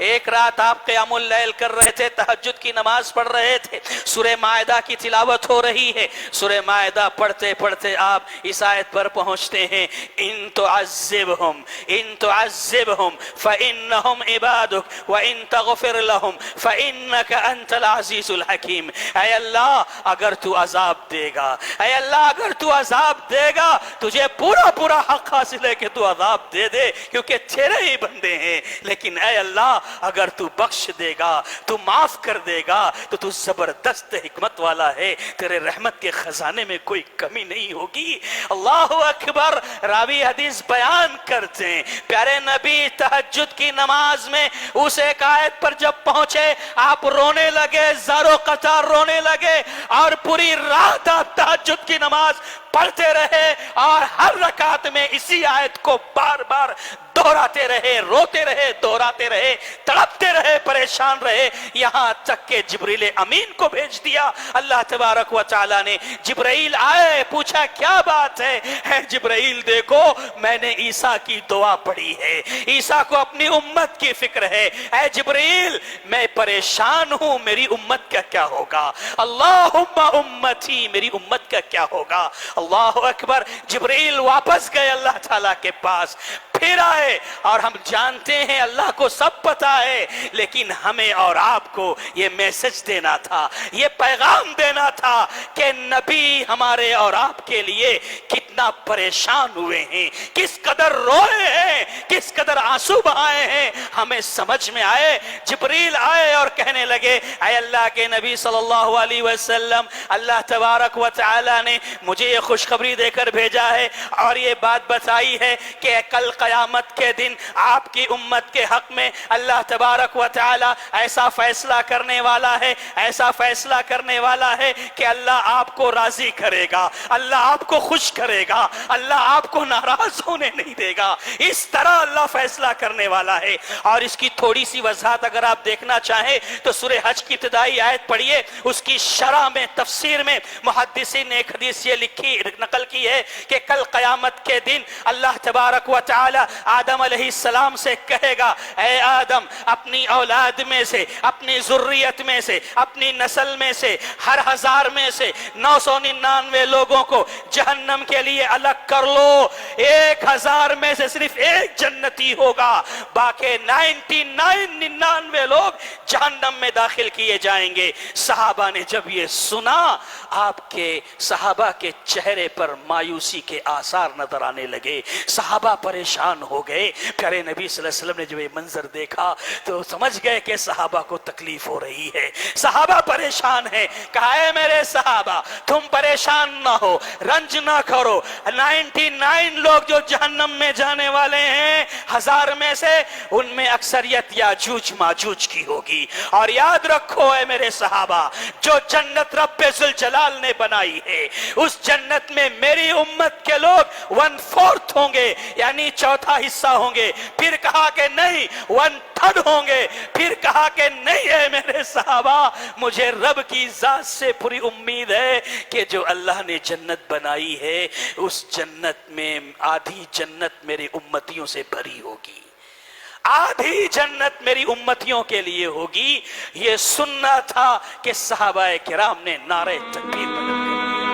ایک رات آپ قیام اللیل کر رہے تھے, تہجد کی نماز پڑھ رہے تھے, سورہ مائدہ کی تلاوت ہو رہی ہے. سورہ مائدہ پڑھتے پڑھتے آپ اس آیت پر پہنچتے ہیں, ان تعذبہم فإنہم عبادک وإن تغفر لہم فإنک انت العزیز الحکیم. اے اللہ اگر تو عذاب دے گا, اے اللہ اگر تو عذاب دے گا, تجھے پورا پورا حق حاصل ہے کہ تو عذاب دے دے کیونکہ تیرے ہی بندے ہیں. لیکن اے اللہ اگر تو بخش دے گا, تو معاف کر دے گا, تو زبردست حکمت والا ہے, تیرے رحمت کے خزانے میں کوئی کمی نہیں ہوگی. اللہ اکبر. راوی حدیث بیان کرتے ہیں پیارے نبی تہجد کی نماز میں اس ایک آیت پر جب پہنچے آپ رونے لگے, زارو قطار رونے لگے, اور پوری رات آپ تہجد کی نماز پڑھتے رہے اور ہر رکعت میں اسی آیت کو بار بار دہراتے رہے, روتے رہے, دہراتے رہے, تڑپتے رہے, پریشان رہے, یہاں تک کہ جبریل امین کو بھیج دیا اللہ تبارک و تعالی نے. جبرائیل آئے, پوچھا کیا بات ہے؟ اے جبرائیل دیکھو میں نے عیسیٰ کی دعا پڑھی ہے, عیسیٰ کو اپنی امت کی فکر ہے. اے جبرائیل میں پریشان ہوں, میری امت کا کیا ہوگا؟ اللہم امتی, میری امت کا کیا ہوگا؟ اللہ اکبر. جبرائیل واپس گئے اللہ تعالیٰ کے پاس, پھر آئے, اور ہم جانتے ہیں اللہ کو سب پتا ہے, لیکن ہمیں اور آپ کو یہ میسج دینا تھا, یہ پیغام دینا تھا کہ نبی ہمارے اور آپ کے لیے کتنا پریشان ہوئے ہیں, کس قدر روئے ہیں, کس قدر آنسو بہائے ہیں, ہمیں سمجھ میں آئے. جبریل آئے اور کہنے لگے اے اللہ کے نبی صلی اللہ علیہ وسلم, اللہ تبارک و تعالی نے مجھے یہ خوشخبری دے کر بھیجا ہے اور یہ بات بتائی ہے کہ کل قیامت کے دن آپ کی امت کے حق میں اللہ تبارک و تعالی ایسا فیصلہ کرنے والا ہے, ایسا فیصلہ کرنے والا ہے کہ اللہ آپ کو راضی کرے گا, اللہ آپ کو خوش کرے گا, اللہ آپ کو ناراض ہونے نہیں دے گا. اس طرح اللہ فیصلہ کرنے والا ہے. اور اس کی تھوڑی سی وضاحت اگر آپ دیکھنا چاہیں تو سورہ حج کی ابتدائی آیت پڑھیے, اس کی شرح میں تفسیر میں محدثین نے ایک حدیث یہ نقل کی ہے کہ کل قیامت کے دن اللہ تبارک و تعالی آدم علیہ السلام سے کہے گا اے آدم اپنی اولاد میں سے, اپنی ذریت میں سے, اپنی نسل میں سے ہر 1000 میں سے 999 لوگوں کو جہنم کے لیے الگ کر لو, 1000 میں سے صرف ایک جنتی ہوگا, باقی 99 لوگ جہنم میں داخل کیے جائیں گے. صحابہ نے جب یہ سنا, آپ کے صحابہ کے چہرے پر مایوسی کے آثار نظر آنے لگے, صحابہ پریشان ہو گئے. پیارے نبی صلی اللہ علیہ وسلم نے جب یہ منظر دیکھا تو سمجھ گئے کہ صحابہ کو تکلیف ہو رہی ہے, صحابہ پریشان ہیں. کہا اے میرے صحابہ تم پریشان نہ ہو, رنج نہ کرو, 99 لوگ جو جہنم میں جانے والے ہیں 1000 میں سے ان میں اکثریت یاجوج ماجوج کی ہوگی. اور یاد رکھو اے میرے صحابہ, جو جنت رب ذوالجلال نے بنائی ہے اس جنت میں میری امت کے لوگ 1/4 ہوں گے, یعنی چوتھا حصہ ہوں گے. پھر کہا کہ نہیں 1/3 ہوں گے. پھر کہا کہ نہیں ہے میرے صحابہ, مجھے رب کی ذات سے پوری امید ہے کہ جو اللہ نے جنت بنائی ہے اس جنت میں آدھی جنت میرے امتیوں سے بھری ہوگی, آدھی جنت میری امتیوں کے لیے ہوگی. یہ سننا تھا کہ صحابہ کرام نے نعرہ تکبیر بلند کر دیا.